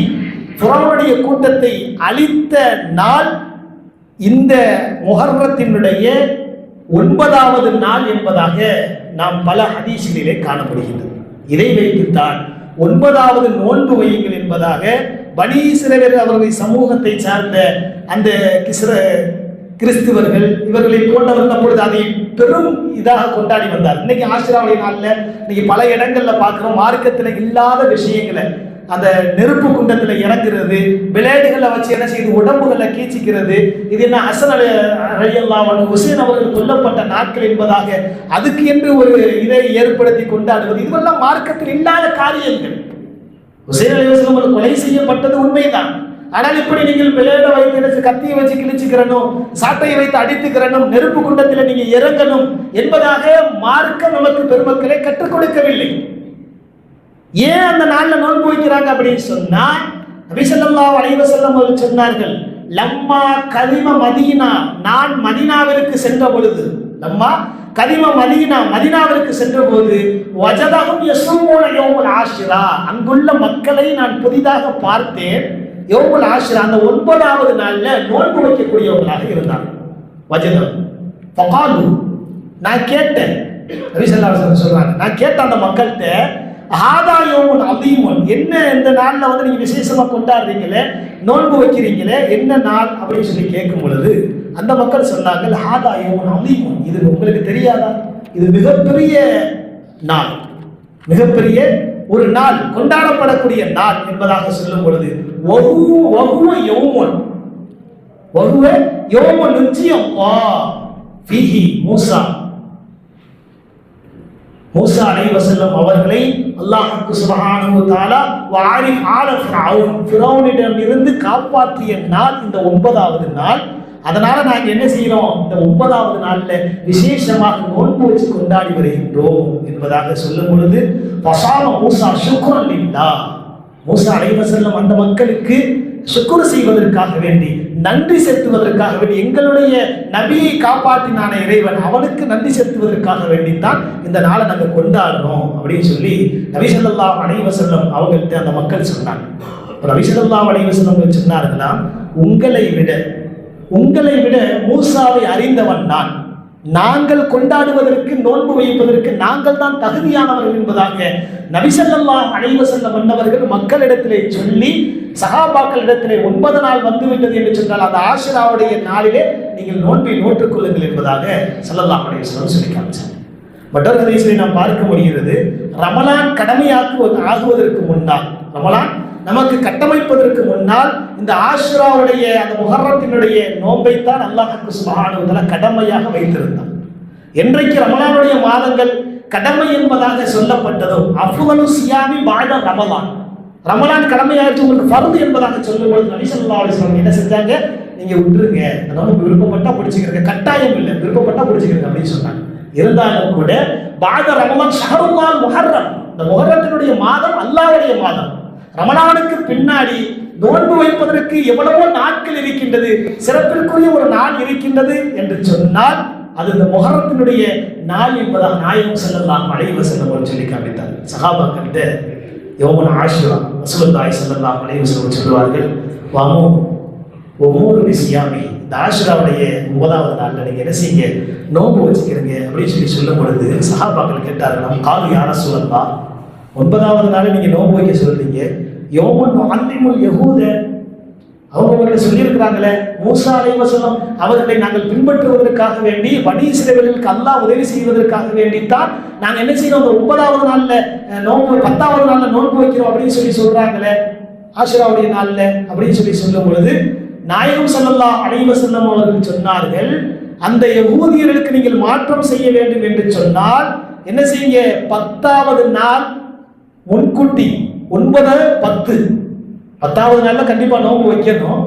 ஃபிரௌனுடைய கூட்டத்தை அழித்த நாள் இந்த முஹர்ரத்தினுடைய 9வது நாள் என்பதாக நாம் பல ஹதீஸ்களிலே காணப்படுகின்றது. இதை வைத்துத்தான் 9வது நோன்பு வையுங்கள் என்பதாக பனி இஸ்ரவேல் அவர்களுடைய சமூகத்தை சார்ந்த அந்த கிறிஸ்துவர்கள் இவர்களை போன்றவர்கள் அப்பொழுது அதை பெரும் இதாக கொண்டாடி வந்தார். இன்னைக்கு ஆஷிராவுடைய நாளில் இன்னைக்கு பல இடங்கள்ல பார்க்கிறோம், மார்க்கத்தில் இல்லாத விஷயங்களை அந்த நெருப்பு குண்டத்துல இறங்குறது, பிளேடுகளை வச்சு என்ன செய்யுது, உடம்புகளை கீச்சிக்கிறது, இது என்ன ஹசன் ரலியல்லாஹு அன்ஹு ஹுசைன் அவர்கள் கொல்லப்பட்ட நாட்கள் என்பதாக அதுக்கு என்று ஒரு இதை ஏற்படுத்தி கொண்டாடுவது, இதுவெல்லாம் மார்க்கத்தில் இல்லாத காரியங்கள். ஹுசைன் அலைஹிஸ்ஸலாம் அவர்கள் கொலை செய்யப்பட்டது உண்மைதான். ஆனால் இப்படி நீங்கள் பிளேடை வைத்து கத்தியை வச்சு கிழிச்சுக்கிறனும், சாட்டையை வைத்து அடித்துக்கிறனும், நெருப்பு குண்டத்தில் நீங்க இறங்கணும் என்பதாக மார்க்கம் நமக்கு பெருமக்களை கற்றுக் கொடுக்கவில்லை. ஏன் அந்த நாள்ல நோன்பு வைக்கிறாங்க அப்படின்னு சொன்னா, நபி ஸல்லல்லாஹு அலைஹி வஸல்லம் அவர்கள் சொன்னார்கள், லம்மா கதிம மதீனா, நான் மதீனாவிற்கு சென்ற பொழுது, லம்மா கதிம மதீனா, மதீனாவிற்கு சென்ற போது, வஜதஹும் யஸூமுன யௌமுல் ஆஷிரா, அங்குள்ள மக்களை நான் புதிதாக பார்த்தேன். யௌமுல் ஆஷிரா, அந்த 9வது நாள்ல நோன்பு வைக்கக்கூடியவர்களாக இருந்தாங்க. வஜதம் ஃபகாலு, நான் கேட்டேன், நபி ஸல்லல்லாஹு அலைஹி வஸல்லம் சொல்றாங்க, நான் கேட்ட அந்த மக்கள்கிட்ட, ஹாதா யௌமுன் அதீமுன், என்ன இந்த நாள்ல வந்து நீங்க விசேஷமா கொண்டாடுறீங்களே, நோன்பு வைக்கிறீங்களே, என்ன நாள் அப்படின்னு சொல்லி கேட்கும் பொழுது அந்த மக்கள் சொன்னார்கள், ஹாதா யௌமுன் அதீமுன், இது உங்களுக்கு தெரியாதா, இது மிகப்பெரிய நாள், மிகப்பெரிய ஒரு நாள், கொண்டாடப்படக்கூடிய நாள் என்பதாக சொல்லும் பொழுது, வஹுவ யௌமுன் நிச்சயம் ஃபீஹி மூசா அலைஹி வஸல்லம் அவர்களை அல்லாஹ் சுப்ஹானஹு வ தஆலா வாரிஃப் ஆல ஃபிரௌனிடம் இருந்து காப்பாற்றிய நாள் இந்த 9வது நாள். அதனால நாங்க என்ன செய்யறோம், இந்த 9வது நாள்ல விசேஷமாக நோன்பு வச்சு கொண்டாடி வருகின்றோம் என்பதாக சொல்லும் பொழுது, ஃபஸாம மூசா ஷுக்ரன் லில்லாஹ், மூசா அலைஹி வஸல்லம் அந்த மக்களுக்கு சுக்ர் செய்வதற்காக வேண்டி, நன்றி செலுத்துவதற்காக வேண்டி, எங்களுடைய நபியை காப்பாற்றினான இறைவன் அவனுக்கு நன்றி செலுத்துவதற்காக வேண்டித்தான் இந்த நாளை நாங்கள் கொண்டாடுறோம் அப்படின்னு சொல்லி நபி ஸல்லல்லாஹு அலைஹி வஸல்லம் அவங்கள்ட்ட அந்த மக்கள் சொன்னாங்க. நபி ஸல்லல்லாஹு அலைஹி வஸல்லம் சொன்னார்களாம், உங்களை விட மூசாவை அறிந்தவன் நான், நாங்கள் கொண்டாடுவதற்கு நோன்பு வைப்பதற்கு நாங்கள் தான் தகுதியானவர்கள் என்பதாக நபி ஸல்லல்லாஹு அலைஹி வஸல்லம் அன்னவர்கள் மக்களிடத்திலே சொல்லி, சஹாபாக்களிடத்திலே 9 நாள் வந்துவிட்டது என்று சொன்னால் அந்த ஆஷிராவுடைய நாளிலே நீங்கள் நோன்பை நோற்றுக் கொள்ளுங்கள் என்பதாக ஸல்லல்லாஹு அலைஹி வஸல்லம் சொல்லி காமிச்சார். மற்றொரு ஹதீஸிலே நாம் பார்க்க முடிகிறது, ரமலான் ஆகுவதற்கு முன்னால், ரமலான் நமக்கு கட்டமைப்பதற்கு முன்னால் இந்த ஆஷுராவுடைய அந்த முஹர்ரத்தினுடைய நோன்பைத்தான் அல்லாஹ் சுப்ஹானஹு வ தஆலா கடமையாக வைத்திருந்தான். என்றைக்கு ரமலானுடைய மாதங்கள் கடமை என்பதாக சொல்லப்பட்டதோ, அஃதலு சியாமி பஅத ரமலான், ரமலான் கடமையாச்சு உங்களுக்கு ஃபர்து என்பதாக சொல்லும்போது நபி ஸல்லல்லாஹு அலைஹி வஸல்லம் என்ன செஞ்சாங்க, நீங்க விட்டுருங்க, அதனால விருப்பப்பட்டா பிடிச்சிக்கிறங்க, கட்டாயம் இல்லை, விருப்பப்பட்டா பிடிச்சிக்கிறங்க அப்படின்னு சொன்னாங்க. இருந்தாலும் கூட பஅத ரமலான் ஷஹருல்லாஹ் முஹர்ரம், இந்த முஹர்ரத்தினுடைய மாதம் அல்லாஹ்வுடைய மாதம். ரமலானுக்கு பின்னாடி நோன்பு வைப்பதற்கு எவ்வளவோ நாட்கள் இருக்கின்றது, சிறப்பிற்குரிய ஒரு நாள் இருக்கின்றது என்று சொன்னால் அது இந்த முஹர்ரத்தினுடைய நாள் என்பதாக நாயகம் ஸல்லல்லாஹு அலைஹி வஸல்லம் சொல்லி காமித்தார். சஹாபாக்களிட்ட யௌமுல் ஆஷுரா ரசூலுல்லாஹி ஸல்லல்லாஹு அலைஹி வஸல்லம் சொல்லுவார்கள், வாமு ஒவ்வொரு சியாமி, இந்த ஆஷுராவுடைய 9வது நாளில் நீங்க என்ன செய்யுங்க, நோன்பு வச்சுக்கிறீங்க அப்படின்னு சொல்லி சொல்லும் பொழுது சஹாபாக்கள் கேட்டார்கள், காலு யா ரசூலல்லாஹ், 9வது நாள் நீங்க நோன்பு வைக்க சொல்றீங்க, யௌமுன் முஅல்லிமுல் யஹூத, அவங்க சொல்லியிருக்கிறாங்களே, மூசா அலைஹி வஸல்லம் அவர்களை நாங்கள் பின்பற்றுவதற்காக வேண்டி, பனி இஸ்ரவேலுக்கு அல்லாஹ் உதவி செய்வதற்காக வேண்டித்தான் நாங்க என்ன செய்யறோம், அந்த 9வது நாள்ல நோன்பு, 10வது நாள்ல நோன்பு வைக்கிறோம் அப்படின்னு சொல்லி சொல்றாங்களே ஆஷுராவுடைய நாள்ல அப்படின்னு சொல்லி சொல்லும் பொழுது நாயகம் ஸல்லல்லாஹு அலைஹி வஸல்லம் அவர்கள் சொன்னார்கள், அந்த யஹூதியர்களுக்கு நீங்கள் மாற்றம் செய்ய வேண்டும் என்று சொன்னால் என்ன செய்யுங்க, 10வது நாள் முன்கூட்டி 9, 10, 10வது நாள்ல கண்டிப்பா நோன்பு வைக்கணும்.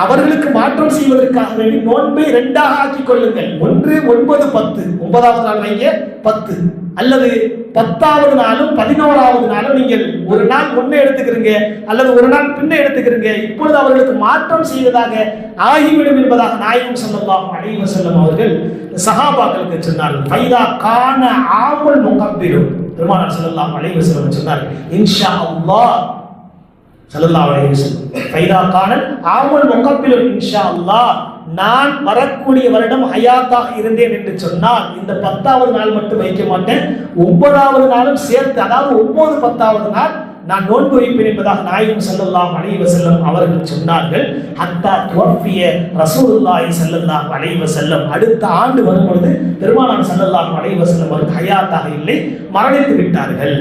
அவர்களுக்கு மாற்றம் செய்வதற்காக வேண்டி நோன்பை 2ஆக ஆக்கிக் கொள்ளுங்கள். 1, 9, 10, 9வது நாள் வைங்க 10, அல்லது 10வது நாளும் 11வது நாளும் நீங்கள் ஒரு நாள் முன்னே எடுத்துக்கிறீங்க அல்லது ஒரு நாள் பின்னே எடுத்துக்கிறீங்க. இப்பொழுது அவர்களுக்கு மாற்றம் செய்வதாக ஆகிவிடும் என்பதாக நாயகம் ஸல்லல்லாஹு அலைஹி வஸல்லம் அவர்கள் சஹாபாக்களுக்கு சொன்னார்கள். ஃபைதா கான ஆமுல் முகப்பிரும், பெருமானார் ஸல்லல்லாஹு அலைஹி வஸல்லம் சொன்னார்கள், இன்ஷா அல்லாஹ் ஸல்லல்லாஹு அலைஹி வஸல்லம், ஃபைதா கான ஆமுல் முகப்பிரும் இன்ஷா அல்லாஹ், நான் வரக்கூடிய வருடம் ஹயாத்தாக இருந்தேன் என்று சொன்னால் இந்த 10வது நாள் மட்டும் வைக்க மாட்டேன், 9வது நாளும் சேர்த்து, அதாவது 9, 10வது நாள் நான் நோன்பு வைப்பேன் என்பதாக நாயகம் ஸல்லல்லாஹு அலைஹி வஸல்லம் அவர்கள் சொன்னார்கள். ஹத்தா துவஃபிய ரசூலுல்லாஹி ஸல்லல்லாஹு அலைஹி வஸல்லம், அடுத்த ஆண்டு வரும்பொழுது பெருமானார் ஸல்லல்லாஹு அலைஹி வஸல்லம் அவர்கள் ஹயாத்தாக இல்லை, மரணித்து விட்டார்கள்.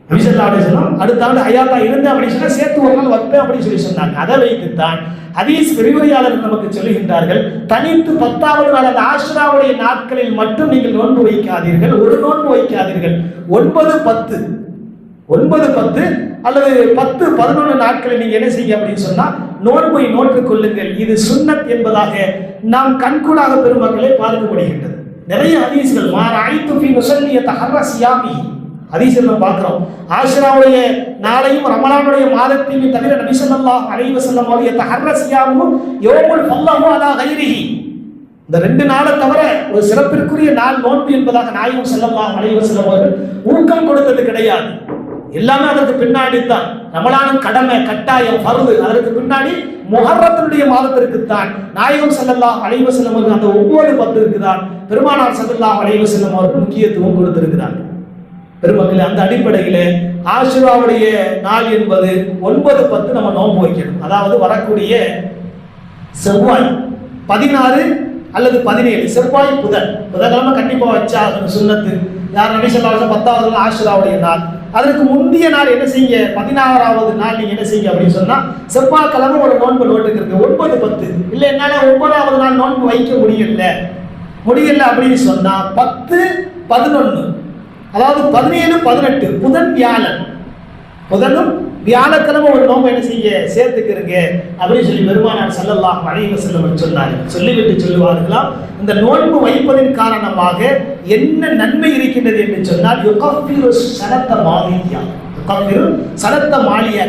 நபி ஸல்லல்லாஹு அலைஹி வஸல்லம் அடுத்த ஆண்டு ஹயாத்தா இருந்தேன் அப்படின்னு சொன்னா சேர்த்து ஒரு நாள் வைப்பேன் அப்படின்னு சொல்லி சொன்னாங்க. அதை வைத்துத்தான் ஹதீஸ் விரிவுரையாளர்கள் நமக்கு சொல்லுகின்றார்கள், தனித்து 10வது நாள் அந்த ஆஷுராவுடைய நாட்களில் மட்டும் நீங்கள் நோன்பு வைக்காதீர்கள், ஒரு நோன்பு வைக்காதீர்கள். 9, 10 அல்லது 10, 11 நாட்களை நீங்க என்ன செய்ய அப்படின்னு சொன்னா நோன்பை நோற்றுக் கொள்ளுங்கள். இது சுன்னத் என்பதாக நாம் கண்கூடாக பெருமக்களை பார்க்கப்படுகின்றது. நிறைய ஹதீஸ்கள் மாராய்த்து ஃபீ முஸல்லிய தஹர்ர சியாமி ஹதீஸ்ல நம்ம பார்க்கிறோம். ஆஷுராவுடைய நாளையும் ரமலானுடைய மாதத்தையும் தவிர நபி ஸல்லல்லாஹு அலைஹி வஸல்லம் அவருடைய தஹர்ர சியாமு யௌமுல் ஃபல்லஹு அலா கைரிஹி, இந்த 2 நாளை தவிர ஒரு சிறப்பிற்குரிய நாள் நோன்பு என்பதாக நாயகம் ஸல்லல்லாஹு அலைஹி வஸல்லம் அவர்கள் ஊக்கம் கொடுத்தது கிடையாது. எல்லாமே அதற்கு பின்னாடி தான். ரமலானும் கடமை கட்டாயம் ஃபர்து, அதற்கு பின்னாடி முஹர்ரத்தினுடைய மாதத்திற்கு தான் நாயகம் ஸல்லல்லாஹு அலைஹி வஸல்லம் அவர்கள் அந்த 9, 10க்கு தான் பெருமானார் ஸல்லல்லாஹு அலைஹி வஸல்லம் அவர்கள் முக்கியத்துவம் கொடுத்திருக்கிறார். பெருமக்களே, அந்த அடிப்படையில் ஆஷுராவுடைய நாள் என்பது 9, 10 நம்ம நோன்பு வைக்கணும். அதாவது வரக்கூடிய செவ்வாய் 16 அல்லது 17, செவ்வாய் புதன்கிழமை கண்டிப்பா வச்சா சுன்னத்து. யார் நபி ஸல்லல்லாஹு அலைஹி வஸல்லம் 10வது நாள் ஆஷுராவுடைய நாள். அதற்கு முந்தைய நாள் என்ன செய்ய, 16வது நாள் நீங்க என்ன செய்ய அப்படின்னு சொன்னா செவ்வாய்க்கிழமை ஒரு நோன்பு நோட்டுக்கிறது 9, 10. இல்லை என்னால 9வது நாள் நோன்பு வைக்க முடியல அப்படின்னு சொன்னா 10, 11, அதாவது 17, 18 புதன் வியாழன், புதனும் வியாழக்கிழமை ஒரு நோன்பு என்ன செய்ய சேர்த்துக்கிறீங்க அப்படின்னு சொல்லி பெருமானார் ஸல்லல்லாஹு அலைஹி வஸல்லம் சொன்னார்கள். சொல்லிவிட்டு சொல்லுவார்களாம், இந்த நோன்பு வைப்பதன் காரணமாக என்ன நன்மை இருக்கின்றது என்று சொன்னால் யுகஃபிரு சனத்த மாலியா, யுகஃபிரு சனத்த மாலியா,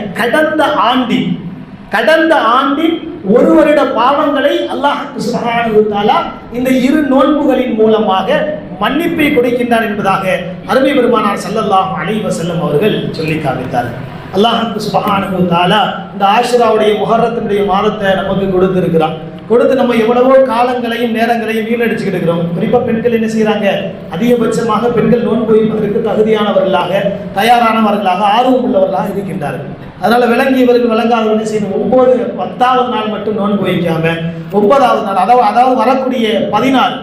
கடந்த ஆண்டின் ஒரு வருட பாவங்களை அல்லாஹ் சுப்ஹானஹு வ தஆலா இந்த 2 நோன்புகளின் மூலமாக மன்னிப்பை கொடுக்கின்றார் என்பதாக அருமை பெருமானார் ஸல்லல்லாஹு அலைஹி வஸல்லம் அவர்கள் சொல்லி காண்பித்தார்கள். அல்லாஹ் சுப்ஹானஹு வ தஆலா இந்த ஆஷுராவுடைய முஹர்ரத்தினுடைய மாதத்தை நமக்கு கொடுத்திருக்கிறான். கொடுத்து நம்ம எவ்வளவோ காலங்களையும் நேரங்களையும் வீணடிச்சுக்கிட்டு இருக்கிறோம். குறிப்பா பெண்கள் என்ன செய்யறாங்க, அதிகபட்சமாக பெண்கள் நோன்பு வைப்பதற்கு தகுதியானவர்களாக, தயாரானவர்களாக, ஆர்வம் உள்ளவர்களாக இருக்கின்றார்கள். அதனால விளங்கியவர்கள் விளங்காதவர்கள் என்ன செய்யணும், 9, 10வது நாள் மட்டும் நோன்பு வைக்காம 9வது நாள், அதாவது வரக்கூடிய 14,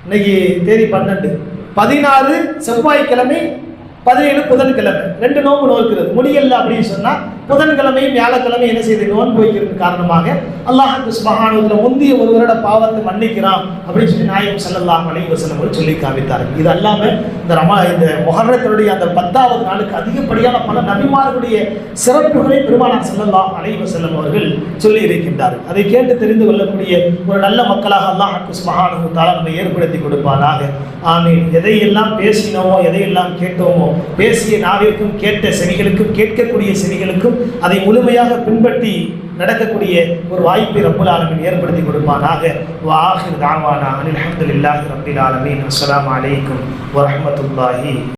இன்னைக்கு தேதி 12, 16 செவ்வாய்க்கிழமை, 17 புதன்கிழமை 2 நோன்பு நோக்கிறது முடியல அப்படின்னு சொன்னா புதன்கிழமையும் வியாழக்கிழமை என்ன செய்து நோன்பு வைக்கிறது காரணமாக அல்லாஹ் சுப்ஹானஹு வ தஆலா முந்திய ஒரு வருட பாவத்தை மன்னிக்கிறான் அப்படின்னு சொல்லி நாயகம் ஸல்லல்லாஹு அலைஹி வஸல்லம் அவர்கள் சொல்லி காமித்தார்கள். இது அல்லாம இந்த முஹர்ரத்தினுடைய அந்த 10வது நாளுக்கு அதிகப்படியான பல நபிமார்களுடைய சிறப்புகளை பெருமானார் ஸல்லல்லாஹு அலைஹி வஸல்லம் அவர்கள் சொல்லி இருக்கின்றார்கள். அதை கேட்டு தெரிந்து கொள்ளக்கூடிய ஒரு நல்ல மக்களாக அல்லாஹ் சுப்ஹானஹு வ தஆலா நம்மை ஏற்படுத்தி கொடுப்பானாக. ஆமீன். எதையெல்லாம் பேசினோமோ, எதையெல்லாம் கேட்டோமோ, பேசிய நாவிற்கும் கேட்ட செவிகளுக்கும் கேட்கக்கூடிய செவிகளுக்கும் அதை முழுமையாக பின்பற்றி நடக்கக்கூடிய ஒரு வாய்ப்பை ரப்புல் ஆலமீன் ஏற்படுத்தி கொடுப்பானாக. வ ஆகிர் தாவானா அனில் ஹம்துலில்லாஹி ரப்பில் ஆலமீன். அஸ்ஸலாமு அலைக்கும் வ ரஹ்மத்துல்லாஹி